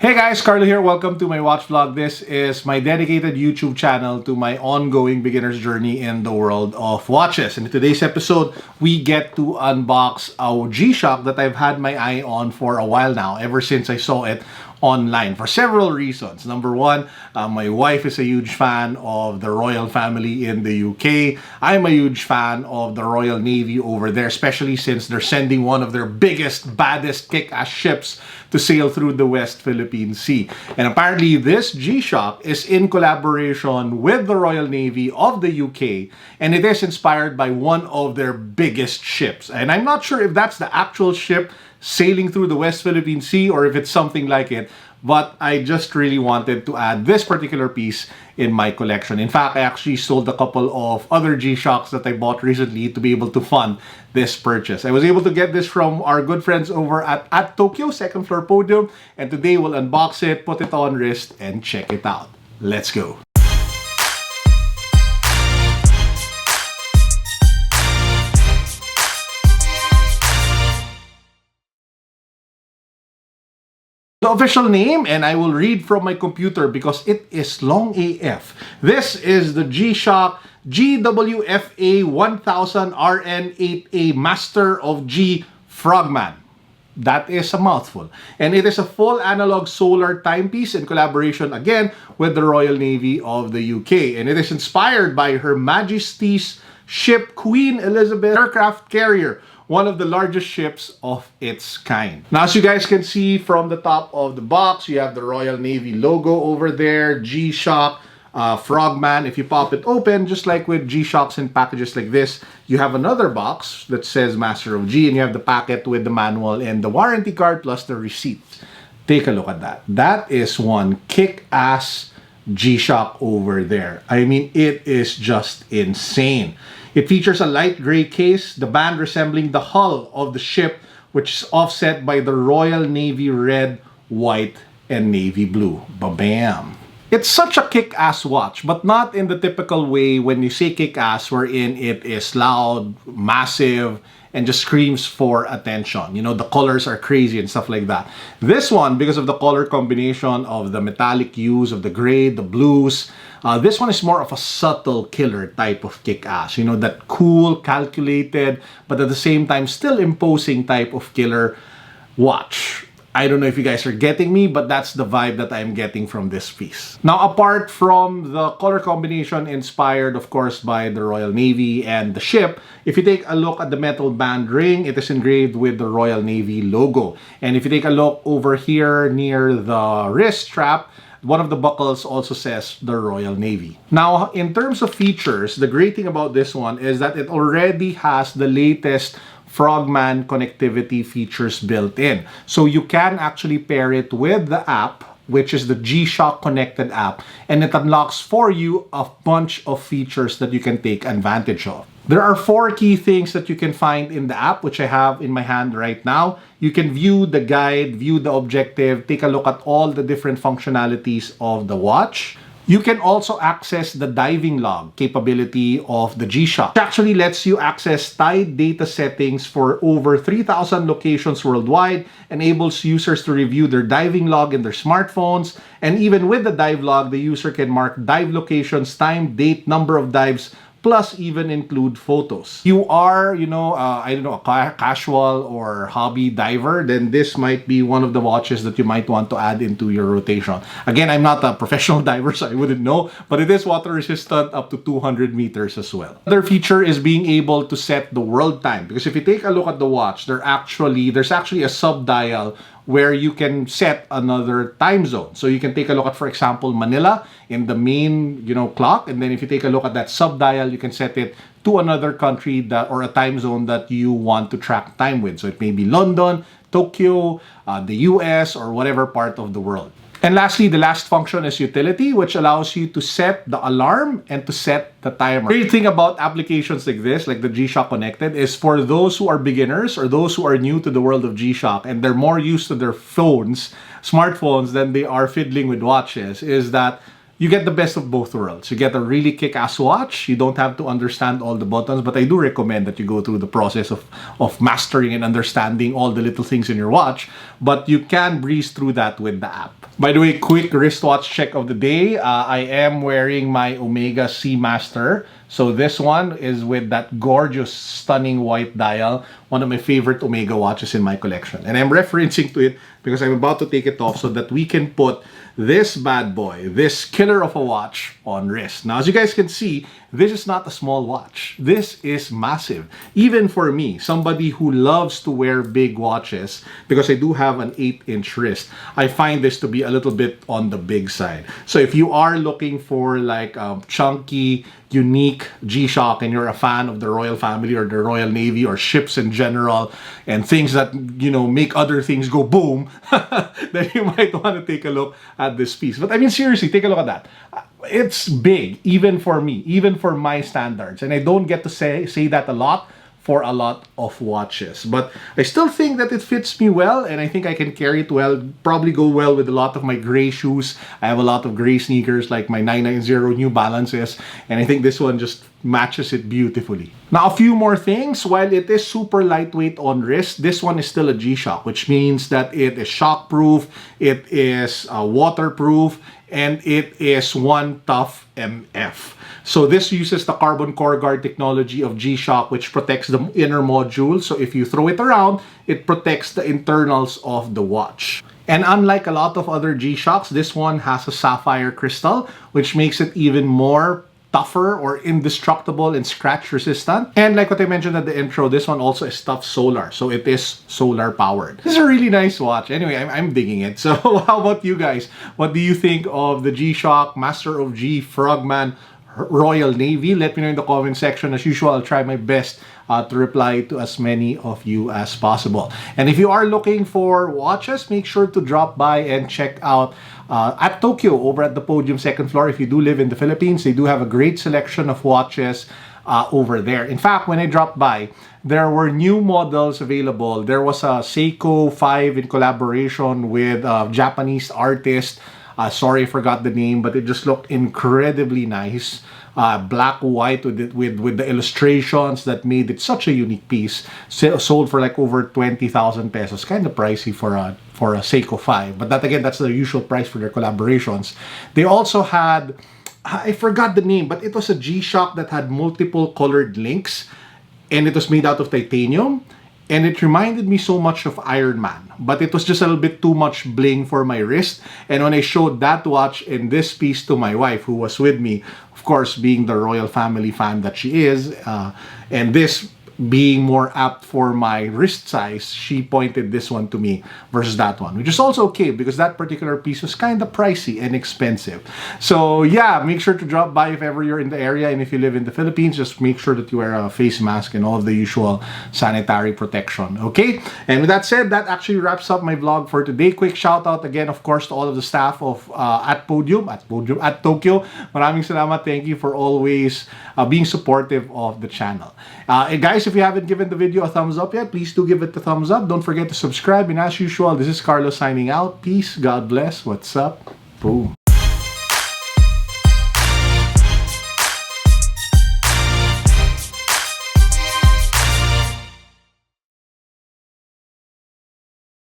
Hey guys, Carlo here. Welcome to my watch vlog. This is my dedicated YouTube channel to my ongoing beginner's journey in the world of watches. And in today's episode, we get to unbox a G-Shock that I've had my eye on for a while now, ever since I saw it online for several reasons. Number one, my wife is a huge fan of the royal family in the UK. I'm a huge fan of the Royal Navy over there, especially since they're sending one of their biggest, baddest, kick-ass ships to sail through the West Philippine Sea. And apparently this G-Shock is in collaboration with the Royal Navy of the UK, and it is inspired by one of their biggest ships. And I'm not sure if that's the actual ship sailing through the West Philippine Sea or if it's something like it, but I just really wanted to add this particular piece in my collection. In fact, I actually sold a couple of other G-Shocks that I bought recently to be able to fund this purchase. I was able to get this from our good friends over at AtTokyo, second floor Podium, and today we'll unbox it, put it on wrist, and check it out. Let's go. The official name, and I will read from my computer because it is long AF. This is the G-Shock GWFA 1000 RN8A Master of G Frogman. That is a mouthful. And it is a full analog solar timepiece in collaboration again with the Royal Navy of the UK. And it is inspired by Her Majesty's ship Queen Elizabeth aircraft carrier, one of the largest ships of its kind. Now, as you guys can see from the top of the box, you have the Royal Navy logo over there, G-Shock, Frogman. If you pop it open, just like with G-Shocks in packages like this, you have another box that says Master of G, and you have the packet with the manual and the warranty card plus the receipt. Take a look at that. That is one kick-ass G-Shock over there. I mean, it is just insane. It features a light gray case, the band resembling the hull of the ship, which is offset by the Royal Navy red, white, and navy blue. Ba-bam! It's such a kick-ass watch, but not in the typical way when you say kick-ass, wherein it is loud, massive, and just screams for attention. You know, the colors are crazy and stuff like that. This one, because of the color combination of the metallic hues of the gray, the blues, this one is more of a subtle killer type of kick-ass. You know, that cool, calculated, but at the same time still imposing type of killer watch. I don't know if you guys are getting me, but that's the vibe that I'm getting from this piece. Now, apart from the color combination inspired, of course, by the Royal Navy and the ship, if you take a look at the metal band ring, it is engraved with the Royal Navy logo. And if you take a look over here near the wrist strap, one of the buckles also says the Royal Navy. Now, in terms of features, the great thing about this one is that it already has the latest Frogman connectivity features built in. So you can actually pair it with the app, which is the G-Shock connected app, and it unlocks for you a bunch of features that you can take advantage of. There are 4 key things that you can find in the app, which I have in my hand right now. You can view the guide, view the objective, take a look at all the different functionalities of the watch. You can also access the diving log capability of the G-Shock. It actually lets you access tied data settings for over 3,000 locations worldwide, enables users to review their diving log in their smartphones, and even with the dive log, the user can mark dive locations, time, date, number of dives, plus even include photos. You are, I don't know, a casual or hobby diver, then this might be one of the watches that you might want to add into your rotation. Again, I'm not a professional diver, so I wouldn't know, but it is water resistant up to 200 meters as well. Another feature is being able to set the world time, because if you take a look at the watch, there's actually a sub-dial where you can set another time zone. So you can take a look at, for example, Manila in the main, clock. And then if you take a look at that sub-dial, you can set it to another country or a time zone that you want to track time with. So it may be London, Tokyo, the US, or whatever part of the world. And lastly, the last function is utility, which allows you to set the alarm and to set the timer. The great thing about applications like this, like the G-Shock Connected, is for those who are beginners or those who are new to the world of G-Shock and they're more used to their smartphones, than they are fiddling with watches, is that you get the best of both worlds. You get a really kick-ass watch. You don't have to understand all the buttons, but I do recommend that you go through the process of mastering and understanding all the little things in your watch, but you can breeze through that with the app. By the way, quick wristwatch check of the day. I am wearing my Omega Seamaster. So this one is with that gorgeous, stunning white dial, one of my favorite Omega watches in my collection. And I'm referencing to it because I'm about to take it off so that we can put this bad boy, this killer of a watch, on wrist. Now, as you guys can see, this is not a small watch. This is massive. Even for me, somebody who loves to wear big watches, because I do have an 8-inch wrist, I find this to be a little bit on the big side. So if you are looking for like a chunky, unique G-Shock and you're a fan of the royal family or the Royal Navy or ships in general and things that, you know, make other things go boom, then you might want to take a look at this piece. But I mean, seriously, take a look at that. It's big, even for me, even for my standards. And I don't get to say that a lot for a lot of watches. But I still think that it fits me well, and I think I can carry it well, probably go well with a lot of my gray shoes. I have a lot of gray sneakers like my 990 New Balances, and I think this one just matches it beautifully. Now, a few more things. While it is super lightweight on wrist, this one is still a G-Shock, which means that it is shock-proof, it is waterproof, and it is one tough MF. So this uses the carbon core guard technology of G-Shock, which protects the inner module. So if you throw it around, it protects the internals of the watch. And unlike a lot of other G-Shocks, this one has a sapphire crystal, which makes it even more tougher or indestructible and scratch resistant. And like what I mentioned at the intro, this one also is tough solar, so it is solar powered. This is a really nice watch. Anyway, I'm digging it. So how about you guys? What do you think of the G-Shock Master of G Frogman Royal Navy? Let me know in the comment section. As usual, I'll try my best to reply to as many of you as possible. And if you are looking for watches, make sure to drop by and check out AtTokyo over at the Podium second floor. If you do live in the Philippines, they do have a great selection of watches over there. In fact, when I dropped by, there were new models available. There was a Seiko 5 in collaboration with a Japanese artist. Sorry, I forgot the name, but it just looked incredibly nice. Black, white with the illustrations that made it such a unique piece. Sold for like over 20,000 pesos. Kind of pricey for a Seiko 5. But that again, that's the usual price for their collaborations. They also had, I forgot the name, but it was a G-Shock that had multiple colored links. And it was made out of titanium. And it reminded me so much of Iron Man, but it was just a little bit too much bling for my wrist. And when I showed that watch and this piece to my wife, who was with me, of course, being the royal family fan that she is, and this being more apt for my wrist size, she pointed this one to me versus that one, which is also okay because that particular piece was kind of pricey and expensive. So yeah, make sure to drop by if ever you're in the area, and if you live in the Philippines, just make sure that you wear a face mask and all of the usual sanitary protection, okay? And with that said, that actually wraps up my vlog for today. Quick shout out again, of course, to all of the staff of AtTokyo. Maraming salamat. Thank you for always being supportive of the channel. And guys, if you haven't given the video a thumbs up yet, please do give it a thumbs up. Don't forget to subscribe. And as usual, this is Carlo signing out. Peace. God bless. What's up? Boom.